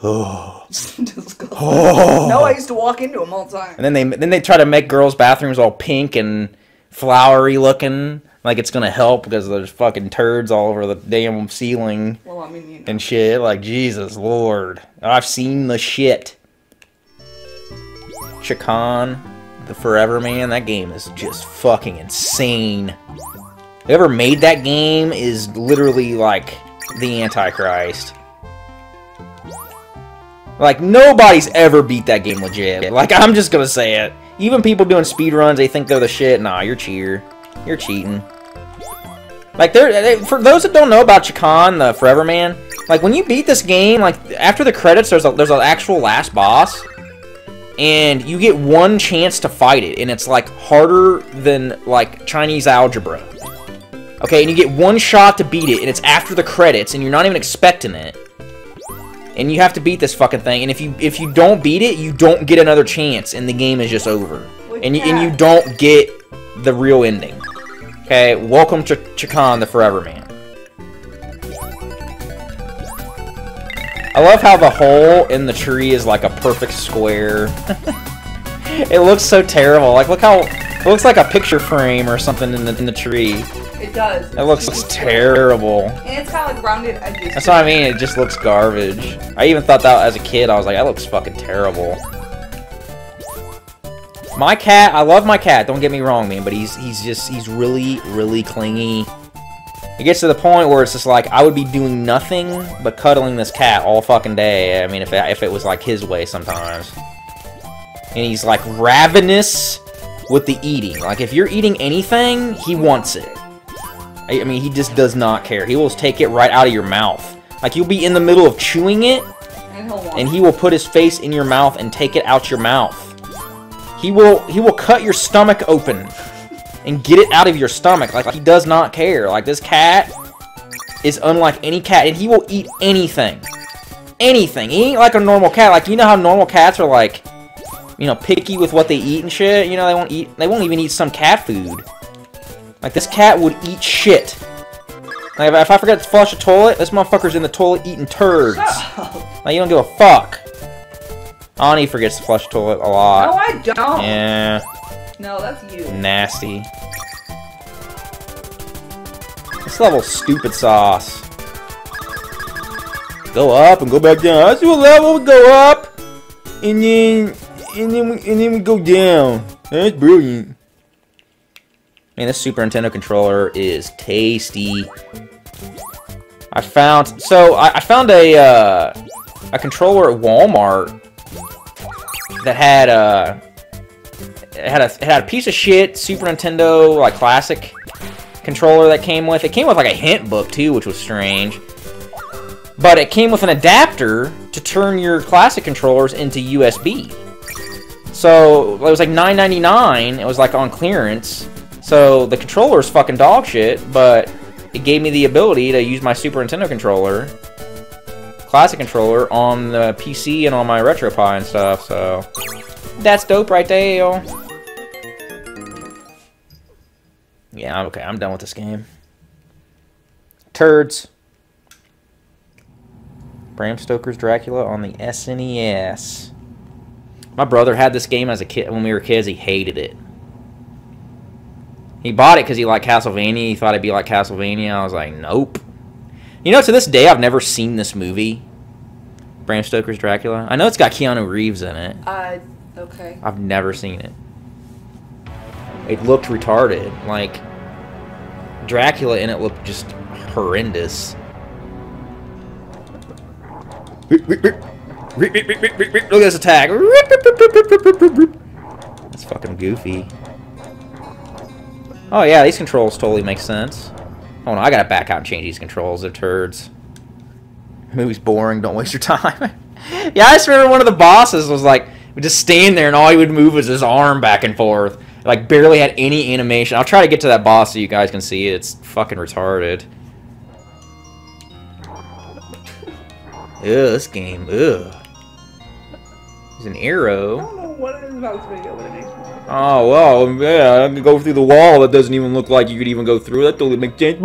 [SPEAKER 2] Oh.
[SPEAKER 1] Disgusting.
[SPEAKER 2] Oh.
[SPEAKER 1] No, I used to walk into them all the time.
[SPEAKER 2] And then they try to make girls' bathrooms all pink and flowery looking, like it's gonna help because there's fucking turds all over the damn ceiling.
[SPEAKER 1] Well, I mean, you know.
[SPEAKER 2] And shit. Like, Jesus Lord, I've seen the shit. Chakan, the Forever Man. That game is just fucking insane. Whoever made that game is literally like the Antichrist. Like, nobody's ever beat that game legit. Like, I'm just gonna say it. Even people doing speedruns, they think they're the shit. Nah, you're You're cheating. Like, for those that don't know about Chakan, the Forever Man, like, when you beat this game, like, after the credits, there's an actual last boss. And you get one chance to fight it. And it's, like, harder than, like, Chinese algebra. Okay, and you get one shot to beat it. And it's after the credits, and you're not even expecting it. And you have to beat this fucking thing. And if you don't beat it, you don't get another chance, and the game is just over. And you don't get the real ending. Okay, welcome to Chakan, the Forever Man. I love how the hole in the tree is like a perfect square. It looks so terrible. Like, look how it looks like a picture frame or something in the tree.
[SPEAKER 1] It does.
[SPEAKER 2] That looks terrible.
[SPEAKER 1] And it's got like rounded edges.
[SPEAKER 2] That's what I mean, it just looks garbage. I even thought that as a kid, I was like, that looks fucking terrible. My cat, I love my cat, don't get me wrong, man, but he's really, really clingy. It gets to the point where it's just like, I would be doing nothing but cuddling this cat all fucking day. I mean, if it was like his way sometimes. And he's like ravenous with the eating. Like, if you're eating anything, he wants it. I mean, he just does not care. He will take it right out of your mouth. Like, you'll be in the middle of chewing it, and he will put his face in your mouth and take it out your mouth. He will cut your stomach open and get it out of your stomach. Like, he does not care. Like, this cat is unlike any cat, and he will eat anything. Anything. He ain't like a normal cat. Like, you know how normal cats are, like, you know, picky with what they eat and shit? You know, they won't even eat some cat food. Like, this cat would eat shit. Like, if I forget to flush a toilet, this motherfucker's in the toilet eating turds. Like, you don't give a fuck. Ani forgets to flush the toilet a lot.
[SPEAKER 1] No, I don't.
[SPEAKER 2] Yeah.
[SPEAKER 1] No, that's you.
[SPEAKER 2] Nasty. This level's stupid sauce. Go up and go back down. That's what level we go up, and then we go down. That's brilliant. Man, this Super Nintendo controller is tasty. I found a controller at Walmart that had a piece of shit Super Nintendo like classic controller that came with. It came with like a hint book too, which was strange. But it came with an adapter to turn your classic controllers into USB. So it was like $9.99. It was like on clearance. So the controller is fucking dog shit, but it gave me the ability to use my Super Nintendo controller, classic controller, on the PC and on my RetroPie and stuff, so that's dope right there. Yeah, okay, I'm done with this game. Turds. Bram Stoker's Dracula on the SNES. My brother had this game as a kid when we were kids. He hated it. He bought it because he liked Castlevania. He thought it'd be like Castlevania. I was like, nope. You know, to this day, I've never seen this movie. Bram Stoker's Dracula. I know it's got Keanu Reeves in it.
[SPEAKER 1] Okay.
[SPEAKER 2] I've never seen it. It looked retarded. Like, Dracula in it looked just horrendous. Look at this attack. That's fucking goofy. Oh yeah, these controls totally make sense. Hold on, I gotta back out and change these controls. They're turds. The movie's boring, don't waste your time. Yeah, I just remember one of the bosses was like, would just stand there and all he would move was his arm back and forth. Like, barely had any animation. I'll try to get to that boss so you guys can see it. It's fucking retarded. Ugh, this game, ugh. There's an arrow.
[SPEAKER 1] I don't know what it is about this video, but it makes me.
[SPEAKER 2] Oh, well, yeah, I can go through the wall. That doesn't even look like you could even go through. That totally makes sense.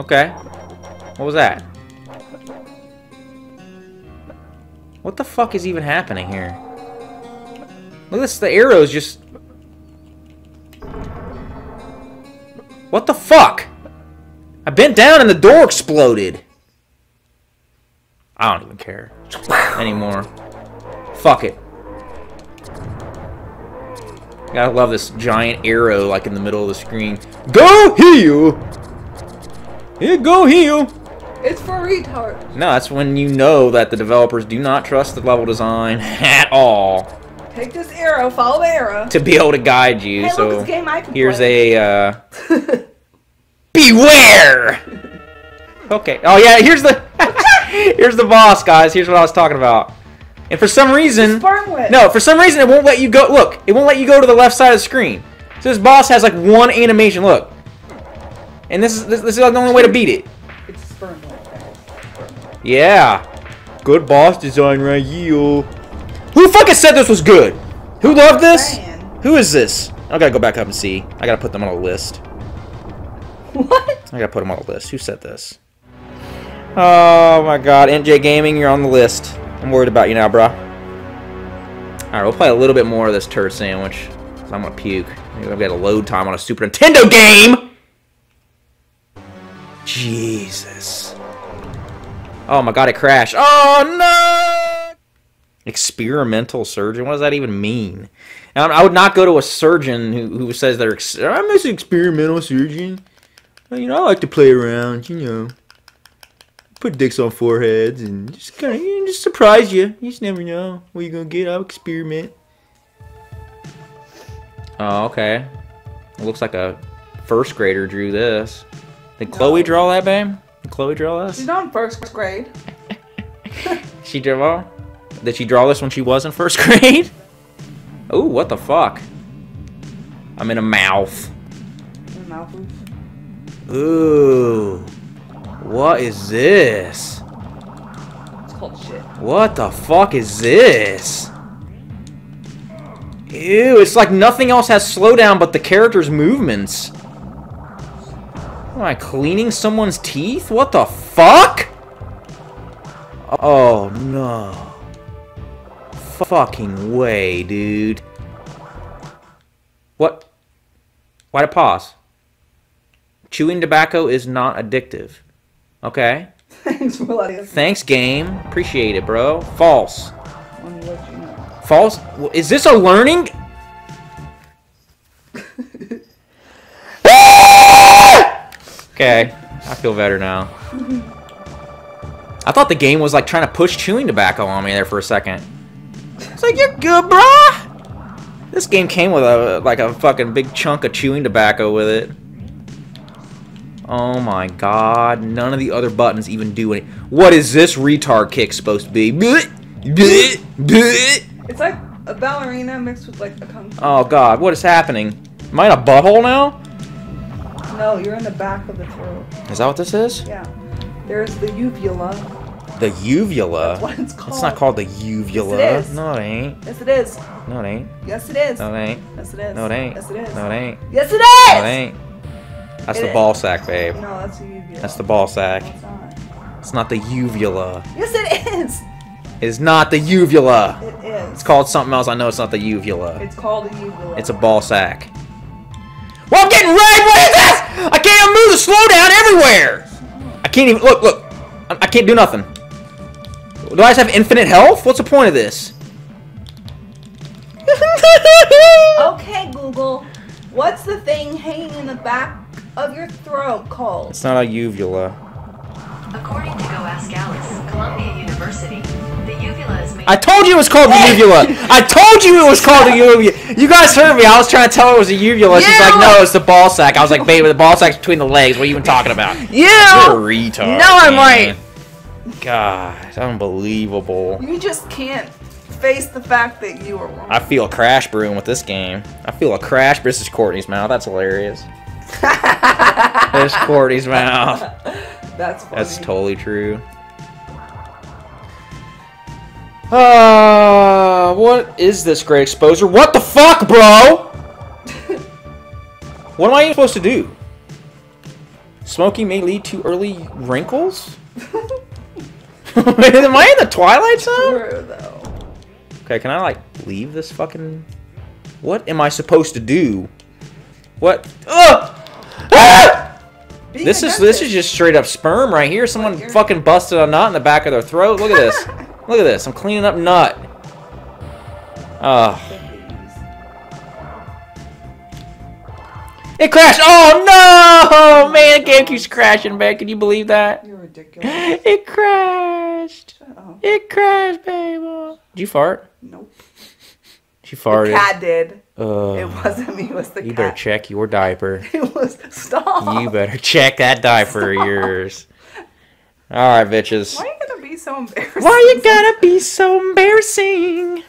[SPEAKER 2] Okay. What was that? What the fuck is even happening here? Look at this, the arrows just... What the fuck? I bent down and the door exploded. I don't even care anymore. Fuck it. Gotta love this giant arrow like in the middle of the screen. Go heal! Yeah, go heal!
[SPEAKER 1] It's for retards.
[SPEAKER 2] No, that's when you know that the developers do not trust the level design at all.
[SPEAKER 1] Take this arrow, follow the arrow.
[SPEAKER 2] To be able to guide you.
[SPEAKER 1] Hey,
[SPEAKER 2] so
[SPEAKER 1] look, this game I can
[SPEAKER 2] here's
[SPEAKER 1] play.
[SPEAKER 2] a beware! Okay. Oh yeah, here's the here's the boss, guys. Here's what I was talking about. And for some reason, no, for some reason it won't let you go. Look, it won't let you go to the left side of the screen. So this boss has like one animation. Look, and this is like the only way to beat it.
[SPEAKER 1] It's sperm wet.
[SPEAKER 2] Yeah, good boss design right here. Who fucking said this was good? Who loved this? Who is this? I gotta go back up and see. I gotta put them on a list.
[SPEAKER 1] What?
[SPEAKER 2] I gotta put them on a list. Who said this? Oh my god, NJ Gaming, you're on the list. I'm worried about you now, bro. Alright, we'll play a little bit more of this turd sandwich. Because I'm going to puke. Maybe I've got a load time on a Super Nintendo game! Jesus. Oh my god, it crashed. Oh no! Experimental surgeon? What does that even mean? Now, I would not go to a surgeon who says they're... I'm just an experimental surgeon. Well, you know, I like to play around, you know. Put dicks on foreheads and just kind of, just surprise you. You just never know what you're going to get. I'll experiment. Oh, okay. It looks like a first grader drew this. Did Chloe draw that, babe? Did Chloe draw this?
[SPEAKER 1] She's not in first grade.
[SPEAKER 2] She drew... Did she draw this when she was in first grade? Ooh, what the fuck? I'm in a mouth.
[SPEAKER 1] In a mouth.
[SPEAKER 2] Ooh. What is this?
[SPEAKER 1] It's called shit.
[SPEAKER 2] What the fuck is this? Ew, it's like nothing else has slowdown but the character's movements. Am I cleaning someone's teeth? What the fuck? Oh no. Fucking way, dude. What? Why'd it pause? Chewing tobacco is not addictive. Okay.
[SPEAKER 1] Thanks for letting us.
[SPEAKER 2] Thanks, game. Appreciate it, bro. False.
[SPEAKER 1] Let me let you know.
[SPEAKER 2] False? Is this a learning? Okay. I feel better now. I thought the game was like trying to push chewing tobacco on me there for a second. It's like, you're good, bruh. This game came with a fucking big chunk of chewing tobacco with it. Oh my god, none of the other buttons even do any. What is this retard kick supposed to be?
[SPEAKER 1] It's like a ballerina mixed with like a kung fu.
[SPEAKER 2] Oh god, what is happening? Am I in a butthole now?
[SPEAKER 1] No, you're in the back of the throat.
[SPEAKER 2] Is that what this is?
[SPEAKER 1] Yeah. There's the uvula.
[SPEAKER 2] The uvula?
[SPEAKER 1] That's what it's called.
[SPEAKER 2] It's not called the uvula.
[SPEAKER 1] Yes, it is.
[SPEAKER 2] No, it ain't.
[SPEAKER 1] Yes, it is.
[SPEAKER 2] No, it ain't.
[SPEAKER 1] Yes, it is.
[SPEAKER 2] No, it ain't.
[SPEAKER 1] Yes, it is.
[SPEAKER 2] No, it ain't.
[SPEAKER 1] Yes, it is.
[SPEAKER 2] No, it ain't.
[SPEAKER 1] Yes, it
[SPEAKER 2] No,
[SPEAKER 1] is.
[SPEAKER 2] it ain't. That's
[SPEAKER 1] It
[SPEAKER 2] the
[SPEAKER 1] is.
[SPEAKER 2] ball sack, babe.
[SPEAKER 1] No, that's the uvula.
[SPEAKER 2] That's the ball sack.
[SPEAKER 1] No, it's not.
[SPEAKER 2] It's not the uvula.
[SPEAKER 1] Yes, it is.
[SPEAKER 2] It's not the uvula.
[SPEAKER 1] It is.
[SPEAKER 2] It's called something else. I know it's not the uvula.
[SPEAKER 1] It's called a uvula.
[SPEAKER 2] It's a ball sack. Well, I'm getting wrecked! What is this? I can't even move the slowdown everywhere! I can't even... Look. I can't do nothing. Do I just have infinite health? What's the point of this?
[SPEAKER 1] Okay, Google. What's the thing hanging in the back of your throat called?
[SPEAKER 2] It's not a uvula.
[SPEAKER 4] According to Go Ask Alice, Columbia University, the uvula is made.
[SPEAKER 2] I told you it was called the uvula! I told you it was called the uvula! You guys heard me. I was trying to tell her it was a uvula. She's like, no, it's the ball sack. I was like, baby, the ball sack's between the legs. What are you even talking about? You're a retard.
[SPEAKER 1] No, I'm
[SPEAKER 2] man. God, unbelievable.
[SPEAKER 1] You just can't face the fact that you were wrong.
[SPEAKER 2] I feel a crash brewing with this game. I feel a crash. This is Courtney's mouth. That's hilarious. There's Courtney's mouth.
[SPEAKER 1] That's funny.
[SPEAKER 2] That's totally true. What is this great exposure? What the fuck, bro? What am I even supposed to do? Smoking may lead to early wrinkles? Am I in the Twilight Zone?
[SPEAKER 1] True, though.
[SPEAKER 2] Okay, can I, like, leave this fucking... What am I supposed to do? What? Ugh! Ah! This is just straight up sperm right here. Someone fucking busted a nut in the back of their throat. Look at this. Look at this. I'm cleaning up nut. It crashed. Oh no! Man, the game keeps crashing, man. Can you believe that?
[SPEAKER 1] You're ridiculous.
[SPEAKER 2] It crashed.
[SPEAKER 1] Shut up.
[SPEAKER 2] It crashed, baby. Did you fart?
[SPEAKER 1] Nope.
[SPEAKER 2] She farted.
[SPEAKER 1] The cat did. It
[SPEAKER 2] Ugh.
[SPEAKER 1] wasn't me. It was the cat.
[SPEAKER 2] You better check your diaper.
[SPEAKER 1] It was. Stop.
[SPEAKER 2] You better check that diaper of yours. Alright, bitches.
[SPEAKER 1] Why are you gonna be so embarrassing?
[SPEAKER 2] Why you gotta be so embarrassing?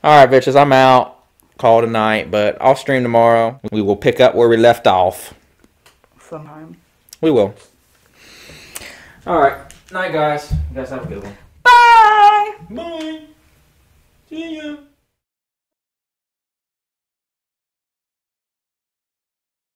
[SPEAKER 2] Alright, bitches, I'm out. Call it a night, but I'll stream tomorrow. We will pick up where we left off.
[SPEAKER 1] Sometime.
[SPEAKER 2] We will. Alright. Night, guys. You guys have a good one.
[SPEAKER 1] Bye!
[SPEAKER 2] Bye. See ya.